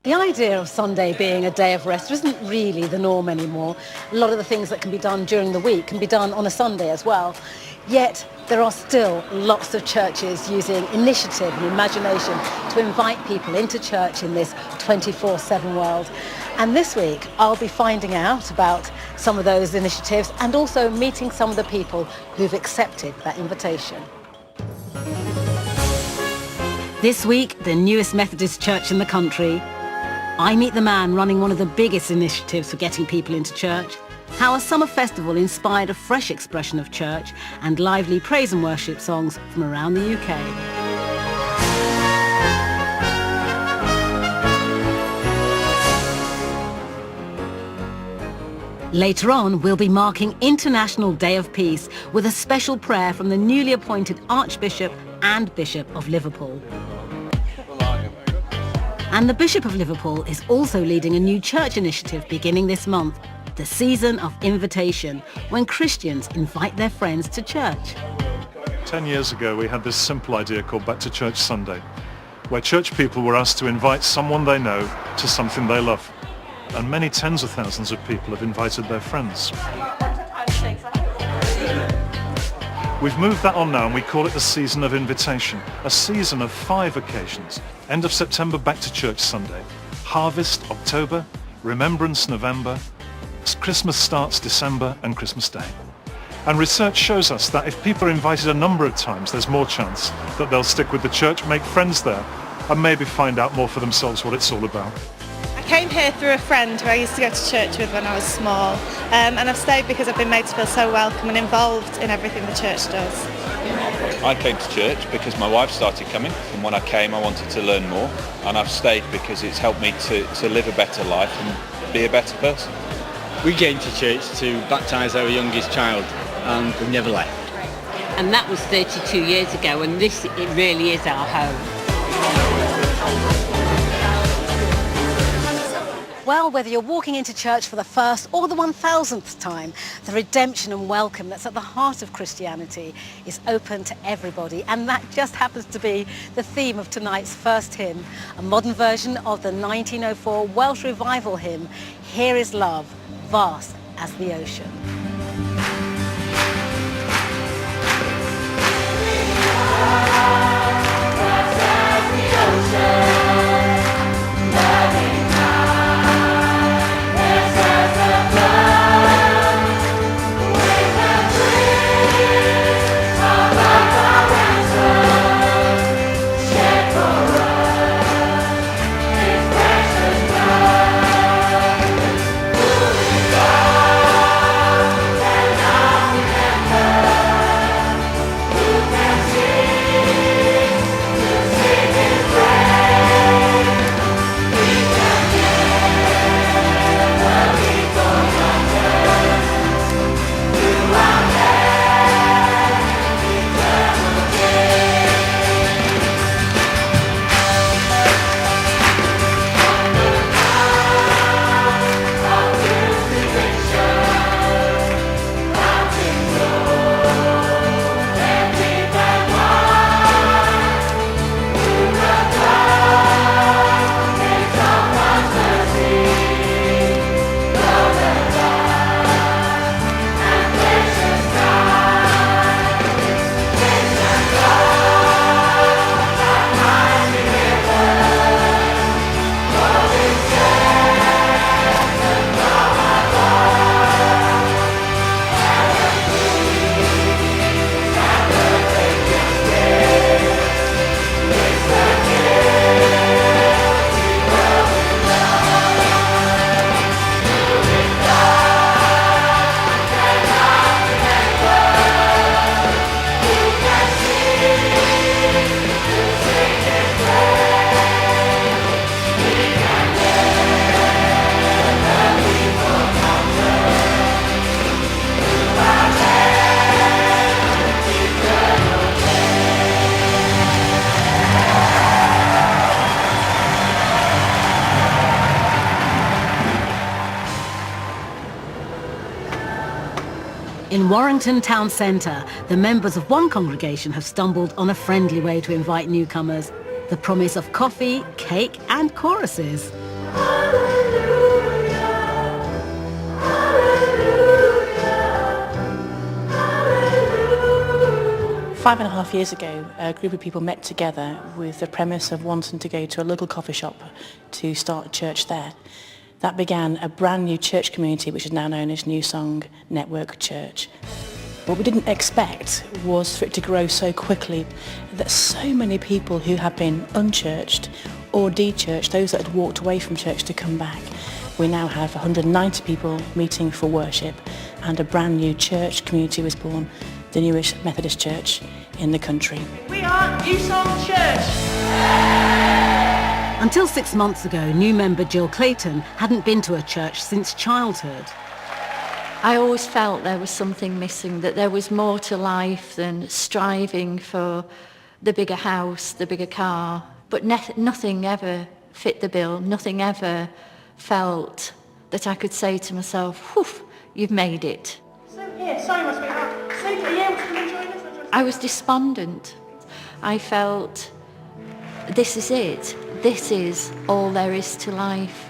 The idea of Sunday being a day of rest isn't really the norm anymore. A lot of the things that can be done during the week can be done on a Sunday as well. Yet there are still lots of churches using initiative and imagination to invite people into church in this 24/7 world. And this week I'll be finding out about some of those initiatives and also meeting some of the people who've accepted that invitation. This week, the newest Methodist church in the country. I meet the man running one of the biggest initiatives for getting people into church, how a summer festival inspired a fresh expression of church, and lively praise and worship songs from around the UK. Later on, we'll be marking International Day of Peace with a special prayer from the newly appointed Archbishop and Bishop of Liverpool. And the Bishop of Liverpool is also leading a new church initiative beginning this month, the Season of Invitation, when Christians invite their friends to church. 10 years ago, we had this simple idea called Back to Church Sunday, where church people were asked to invite someone they know to something they love. And many tens of thousands of people have invited their friends. We've moved that on now and we call it the Season of Invitation, a season of 5 occasions. End of September, Back to Church Sunday. Harvest, October. Remembrance, November. Christmas starts December and Christmas Day. And research shows us that if people are invited a number of times, there's more chance that they'll stick with the church, make friends there, and maybe find out more for themselves what it's all about. I came here through a friend who I used to go to church with when I was small, and I've stayed because I've been made to feel so welcome and involved in everything the church does. I came to church because my wife started coming, and when I came I wanted to learn more, and I've stayed because it's helped me to live a better life and be a better person. We came to church to baptise our youngest child, and we never left. And that was 32 years ago, and it really is our home. Well, whether you're walking into church for the first or the 1000th time, the redemption and welcome that's at the heart of Christianity is open to everybody. And that just happens to be the theme of tonight's first hymn, a modern version of the 1904 Welsh revival hymn, Here is Love, Vast as the Ocean. In Warrington Town Centre, the members of one congregation have stumbled on a friendly way to invite newcomers. The promise of coffee, cake and choruses. Five and a half years ago, a group of people met together with the premise of wanting to go to a local coffee shop to start a church there. That began a brand new church community, which is now known as New Song Network Church. What we didn't expect was for it to grow so quickly, that so many people who have been unchurched or de-churched, those that had walked away from church, to come back. We now have 190 people meeting for worship, and a brand new church community was born, the newest Methodist church in the country. We are New Song Church! Until 6 months ago, new member Jill Clayton hadn't been to a church since childhood. I always felt there was something missing, that there was more to life than striving for the bigger house, the bigger car. But nothing ever fit the bill, nothing ever felt that I could say to myself, whew, you've made it. So here, sorry my sweetheart. So are you able to come and join us? I was despondent. I felt, this is it. This is all there is to life.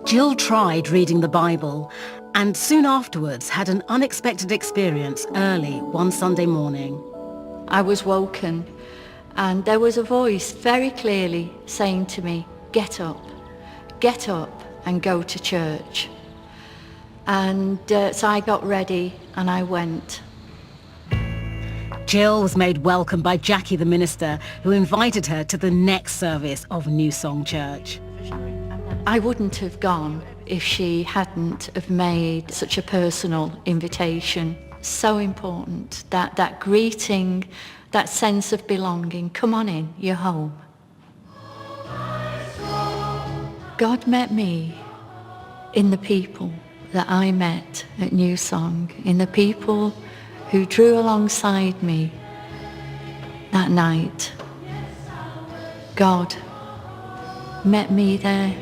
Jill tried reading the Bible and soon afterwards had an unexpected experience early one Sunday morning. I was woken and there was a voice very clearly saying to me, get up and go to church. And so I got ready and I went. Jill was made welcome by Jackie the minister, who invited her to the next service of New Song Church. I wouldn't have gone if she hadn't have made such a personal invitation. So important, that greeting, that sense of belonging. Come on in, you're home. God met me in the people that I met at New Song, in the people who drew alongside me that night. God met me there.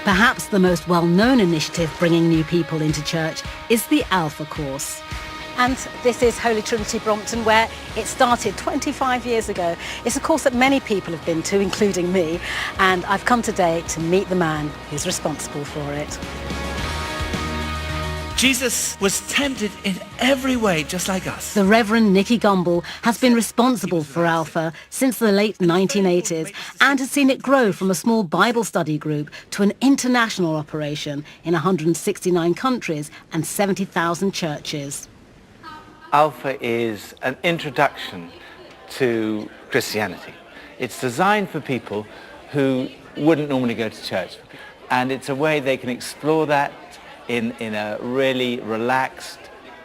Perhaps the most well-known initiative bringing new people into church is the Alpha course. And this is Holy Trinity Brompton, where it started 25 years ago. It's a course that many people have been to, including me, and I've come today to meet the man who's responsible for it. Jesus was tempted in every way, just like us. The Reverend Nicky Gumbel has been responsible for Alpha since the late 1980s and has seen it grow from a small Bible study group to an international operation in 169 countries and 70,000 churches. Alpha is an introduction to Christianity. It's designed for people who wouldn't normally go to church. And it's a way they can explore that in a really relaxed,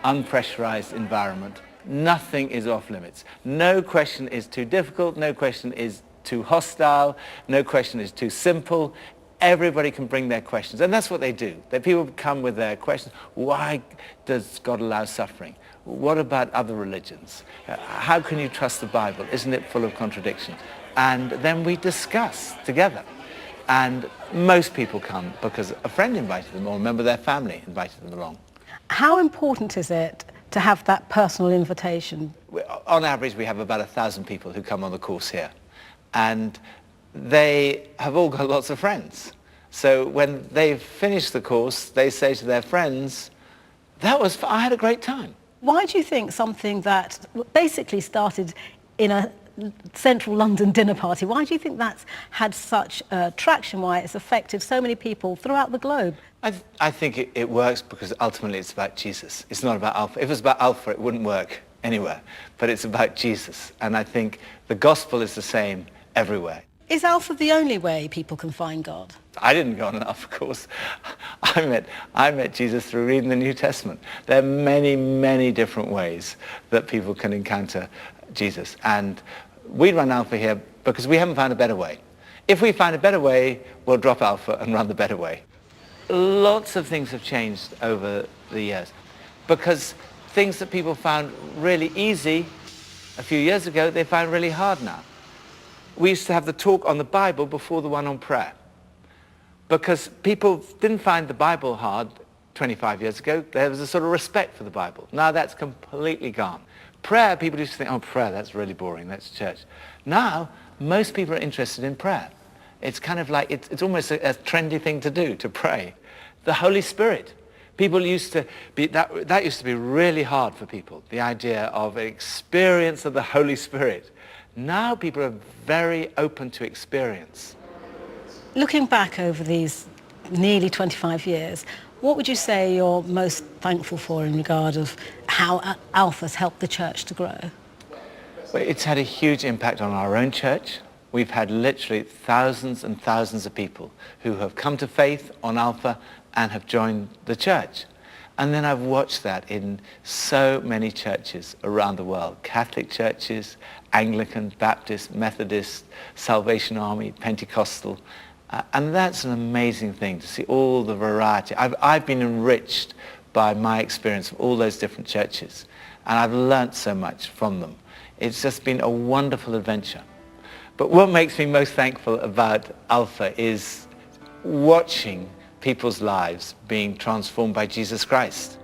unpressurized environment. Nothing is off limits. No question is too difficult, no question is too hostile, no question is too simple. Everybody can bring their questions, and that's what they do. People come with their questions. Why does God allow suffering? What about other religions? How can you trust the Bible? Isn't it full of contradictions? And then we discuss together. And most people come because a friend invited them or a member of their family invited them along. How important is it to have that personal invitation? On average, we have about 1,000 people who come on the course here. And they have all got lots of friends. So when they've finished the course, they say to their friends, I had a great time. Why do you think something that basically started in a central London dinner party, why do you think that's had such traction, why it's affected so many people throughout the globe? I think it works because ultimately it's about Jesus. It's not about Alpha. If it was about Alpha, it wouldn't work anywhere. But it's about Jesus. And I think the gospel is the same everywhere. Is Alpha the only way people can find God? I didn't go on an Alpha course. I met Jesus through reading the New Testament. There are many, many different ways that people can encounter Jesus. And we run Alpha here because we haven't found a better way. If we find a better way, we'll drop Alpha and run the better way. Lots of things have changed over the years because things that people found really easy a few years ago, they find really hard now. We used to have the talk on the Bible before the one on prayer because people didn't find the Bible hard 25 years ago. There was a sort of respect for the Bible. Now that's completely gone. Prayer, people used to think, oh, prayer, that's really boring, that's church. Now, most people are interested in prayer. It's kind of like, it's almost a trendy thing to do, to pray. The Holy Spirit. People used to be, that used to be really hard for people, the idea of an experience of the Holy Spirit. Now people are very open to experience. Looking back over these nearly 25 years, what would you say you're most thankful for in regard of how Alpha's helped the church to grow? Well, it's had a huge impact on our own church. We've had literally thousands and thousands of people who have come to faith on Alpha and have joined the church. And then I've watched that in so many churches around the world. Catholic churches, Anglican, Baptist, Methodist, Salvation Army, Pentecostal. And that's an amazing thing to see all the variety. I've been enriched by my experience of all those different churches. And I've learnt so much from them. It's just been a wonderful adventure. But what makes me most thankful about Alpha is watching people's lives being transformed by Jesus Christ.